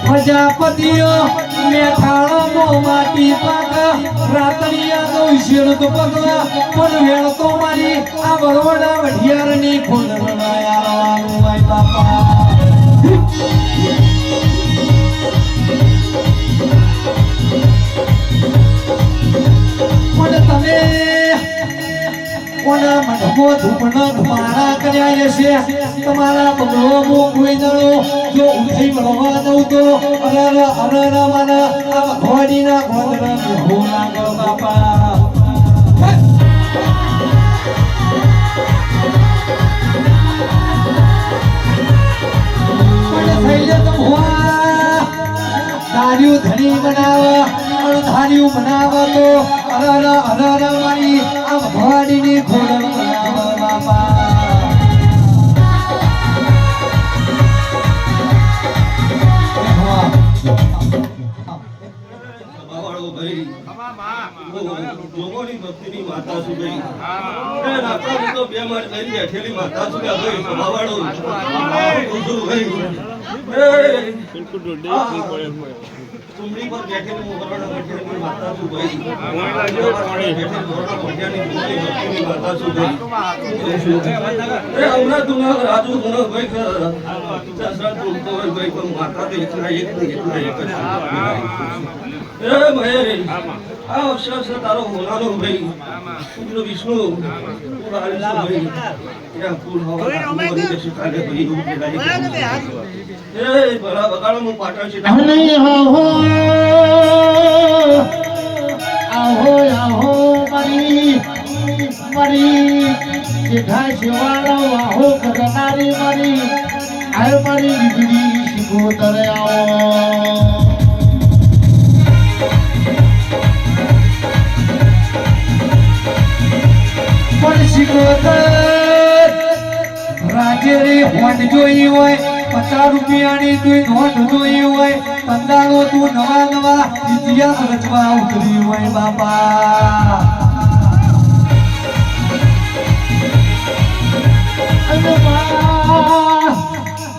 પ્રજાપતિઓ મેઠાળો માટી પાકા રાતરિયા નો શેડ તો પગલા પણ વેળ તો મારી આ બરોડા વઢિયારની ખોલણ આવવાનું હોય બાપા પણ તમે કોના મઢમો ધૂપનો ધુમાડા કર્યા છે તમારા બગડો મોકવી દળો જો ઉઠી મળવા દઉં તો અરર મારા આ ઘોડીના ગોદરા બેહો લાગો બાપા પણ થઈ જા તો ભવા ધાર્યું ધણી બનાવા ધાર્યું બનાવા તો અરર મારી આ ઘોડીની ખોડલ બનાવા બાપા જોગોની ભક્તિની માતા છું ભાઈ એ રાતા તો બે માર લઈ બેઠેલી માતા છું ભાઈ સભાવાળો ભાઈ એ બિલકુલ ડોડે ચુમડી પર બેઠેલી મોગરાના બેઠેલી માતા છું ભાઈ મોય લાગ્યો બેઠેલી મોગરાના બેઠેલી ભક્તિની માતા છું ભાઈ એ અમરા તુના રાજુ ગુણ ભાઈ દશરથ બોલતો હોય ભાઈ પણ માતા તો એકના એક જ એ મહેર આ અવસર તારો હોનાનો ભાઈ પુત્ર વિષ્ણુ પુરા ભાઈ યા ફૂલ હવા મને શિકારે ભાઈ હું એ બરા બગાડો હું પાટણ છે નહીં આહો આહો આહો મારી મારી જેઠા શિવાળો આહો કરનારી મારી આય મારી દીકરી શિકોતર આવો રાજેરી હોટ જોઈ હોય 50 રૂપિયાની તું નોટ જોઈ હોય પંદાળો તું નવા નવા ઇતિહાસ રચવા ઉતરી હોય બાપા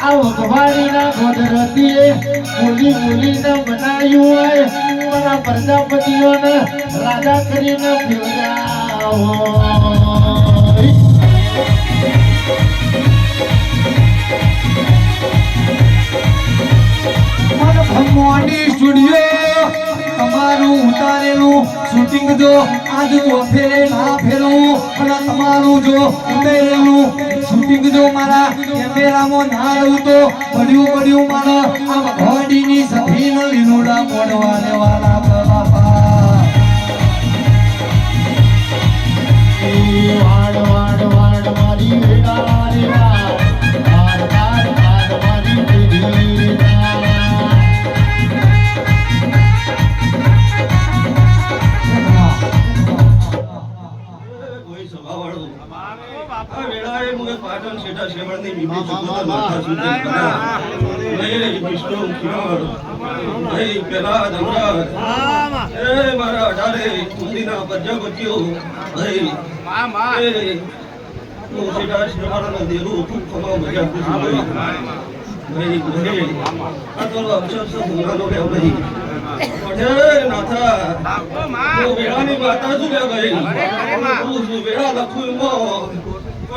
આવો ગવાડીના ગોદરતીએ બોલી બોલીને બનાવ્યું હોય મારા પ્રજાપતિઓને રાજા કરીને ફેરવ્યા ભગવાનની સ્ટુડિયો તમારું ઉતારેલું શૂટિંગ જો આજ જો ફેરે ના ફેરવું અને તમારું જો ઉતારેલું શૂટિંગ જો મારા કેમેરામાં ના રહું તો પડ્યું મારા આ ભગવાડીની સફીન લીલુડા મોડવા લેવાના બાપા વાડ વાડ વાડ મારી વેડા રેવા વાડ વાડ વાડ મારી વેડી પાટણ શેઠા શેવળની બીબી જુગોતર માતા સુધી મેરે વિષ્ણુ કિરણ ભાઈ પેલા ધમરાજ એ મારા અઢારે કુંડીના પ્રજાપતિઓ ભાઈ એ હું સીધા શિવાળાનો દેરું ખૂબ ખમા મજા ખુશું ભાઈ ભાઈ આ તો અક્ષર ભૂલાનો લેવ નહીં પટેલ નાથા હું વેળાની માતા છું કે ભાઈ હું વેળા લખું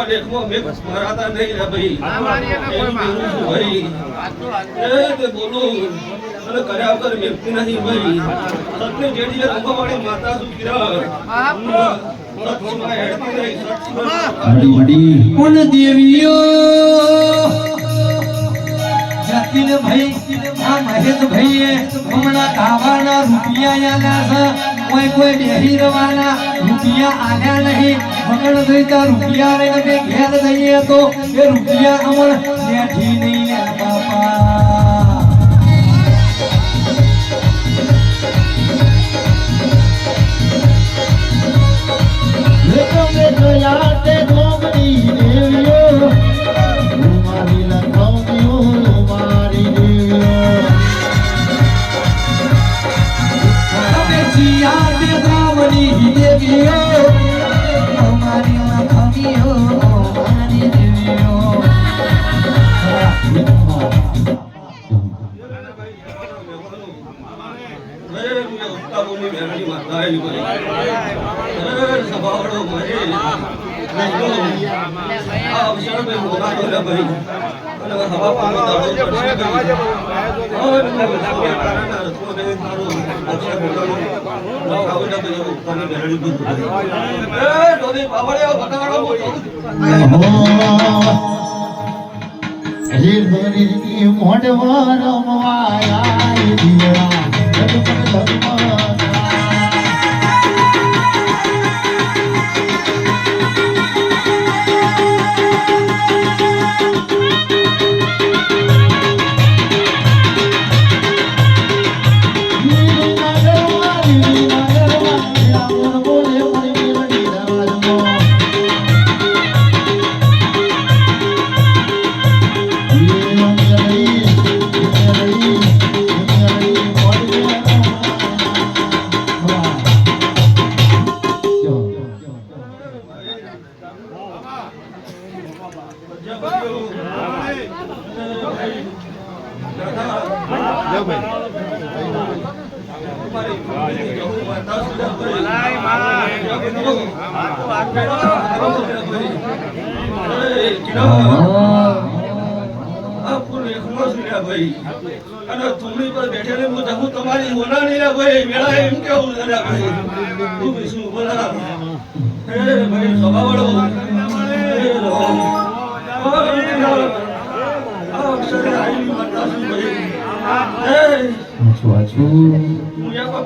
લેખમાં મેં મરાતા નહીં રે ભાઈ એમ બોલું છું ભાઈ એ બોલું અને કર્યા વગર વ્યક્તિ નહીં ભાઈ સત્ય જેડી રંગવાળી માતા છું કિરણ કોણ દેવીઓ જતીન ભાઈ આ મહેશ ભાઈએ હમણાં ખાવાના રૂપિયા આલ્યા છે કોઈ બેહી રવાના રૂપિયા આલ્યા નહીં મગણ દઈતા રૂપિયા રે અમે ઘેર દઈએ તો એ રૂપિયા અમર બેઠી નહીં ને બાપા તમારી હોના નહીં ભાઈ મેળા એમ કેવું ભાઈ તું વિષ્ણુ બોલા ભાઈ સભાવાળો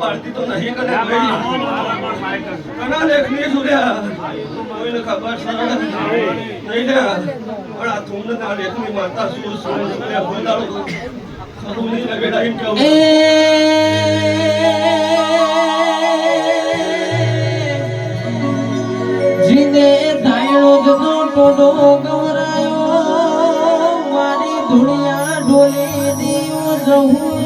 બાળતી તો નહીં કરે ભાઈ કના લેખની સુર્યા કોઈને ખબર છે નહીં ને પણ આ તુમને ના લેખની માતા શું સુર્યા બોલાડો ખરું નહીં લગેડા એમ કેવું જીને ધાયણો જતો ટોડો ગવરાયો મારી ધુણિયા ઢોલે દીવો જહુયો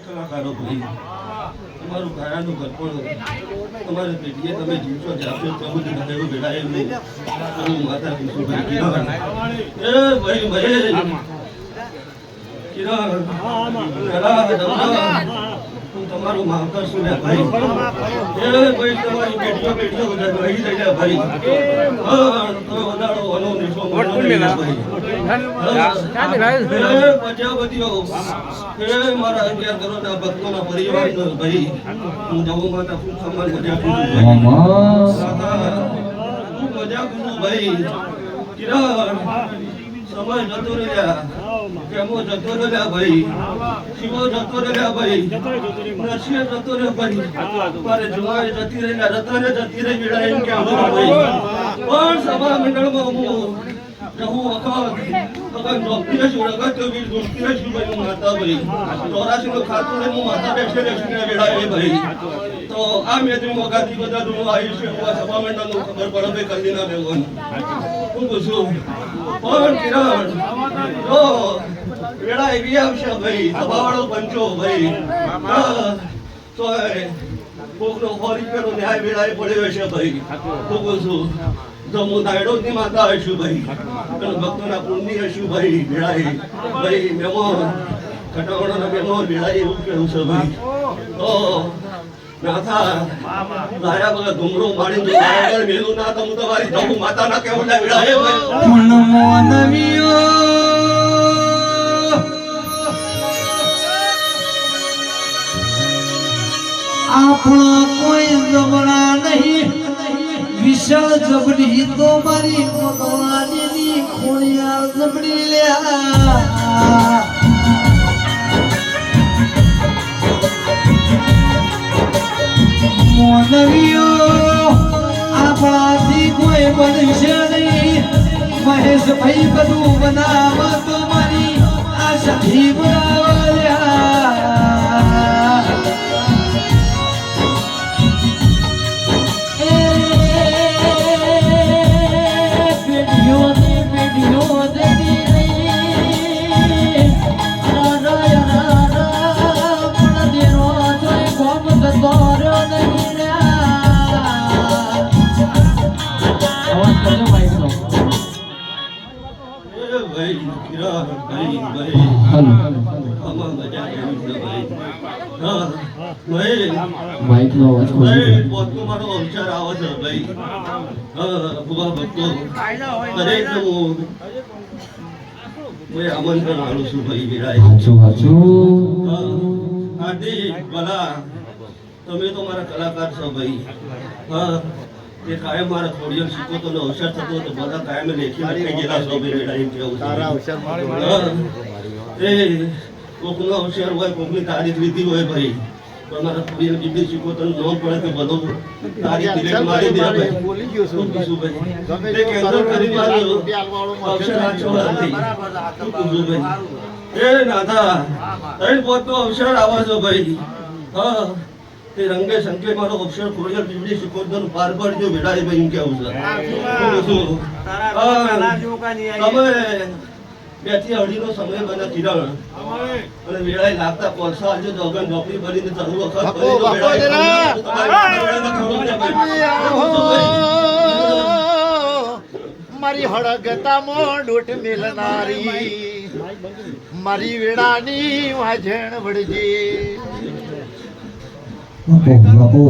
કલાકારો ભાઈ તમારું ઘરાનું ઘરપણ તમારે પેટીએ તમે જીવશો જાશો તો બધું મને એવું ભેળાય એમ નહીં હું માતા કીધું ભાઈ કિરણ એ ભાઈ ભાઈ કિરણ હું તમારું માવતર છું ને ભાઈ એ ભાઈ તમારી પેટીઓ બધા રહી જાય ભાઈ હા તો વધારો વનો નિશો મને ભાઈ પ્રજાપતિઓ હે મારા 11 કરોડના ભક્તોના પરિવારનો ભાઈ હું જવું માતા ખૂબ સમાન મજા કરું ખૂબ મજા કરું ભાઈ કિરણ સમય જતો રહ્યા કેમો જતો રહ્યા ભાઈ શિવો જતો રહ્યા ભાઈ નરસિંહ જતો રહ્યો ભાઈ મારે જુવાએ જતી રહીને રતને જતી રહી વેળા એમ કે ભાઈ પણ સભા મંડળમાં હું હું વખત જોબતી છું રગત વીર જોબતી છું ભાઈ હું માતા ભાઈ 84 નું ખાતું ને હું માતા બેઠે બેઠે વેળાએ ભાઈ તો આ મેદરી મોગાથી બધા નું આયુષ્ય હું સભા મંડળનું ખબર પડે ભાઈ કરી ના બેગોન હું પૂછું પણ કિરણ જો વેળા એવી આવશે ભાઈ સભાવાળો પંચો ભાઈ તો કોકનો હોરી પેલો ન્યાય વેળાએ પડ્યો છે ભાઈ હું પૂછું તો હું દાયડોની માતા હશું ભાઈ અને ભક્તોના પુણ્ય હશું ભાઈ વેળાએ ભાઈ મેમોન કટાવડાના મેમોન વેળાએ એવું કેવું છે ભાઈ તો નાથા લાયા વગર ધુમરો મારી દો આગળ મેલું ના તો હું તમારી જવું માતા ના કેવું ના વેળાએ ભાઈ મનમોનવીઓ આપણા કોઈ જમણા નહીં વિશાળ જબડી તો મારી ભગવાનની ખોળિયાર જબડી લ્યા મોનવીઓ આપણાથી કોઈ બનશે નહીં મહેશભાઈ બધું બનાવ તો મારી આશાથી બનાવ્યા માઇક નો અવાજ મારો અવસર આવે છે ભાઈ ભૂવા ભક્તો દરેક હું આમંત્રણ આવું છું ભાઈ વિરાય હાર્દિક ભલા તમે તો મારા કલાકાર છો ભાઈ તે કાયમ મારા ખોડિયાર શીખવતો નો અવસર થતો તો બધા કાયમ લેખી ગયેલા છો ભાઈ વિરાય કેવું એ કોકનો અવસર હોય કોકની તારીખ લીધી હોય ભાઈ તમારા ખોડિયાર જીબી શીખવતો નો પડે કે બધો તારીખ ડિલીટ મારી દે ભાઈ બોલી ગયો છું ભાઈ તે કેન્સલ કરી મારો અવસર આ છો ભાઈ એ નાથા ત્રણ પોતનો અવસર આવો છો ભાઈ તે રંગે સંકે મારો અવસર ખોડિયાર જીબડી શીખવતો પાર પાડજો વેડાય ભાઈ એમ કેવું છે તમે બેથી અઢીનો સમય બને કિરણ અને વેળાએ લાગતા કોલસા આજે દોગન નોકરી ભરીને ચાલુ વખત મારી હળગતા મોઢ મેલનારી મારી વેળાની વાજણ વળજે બાપુ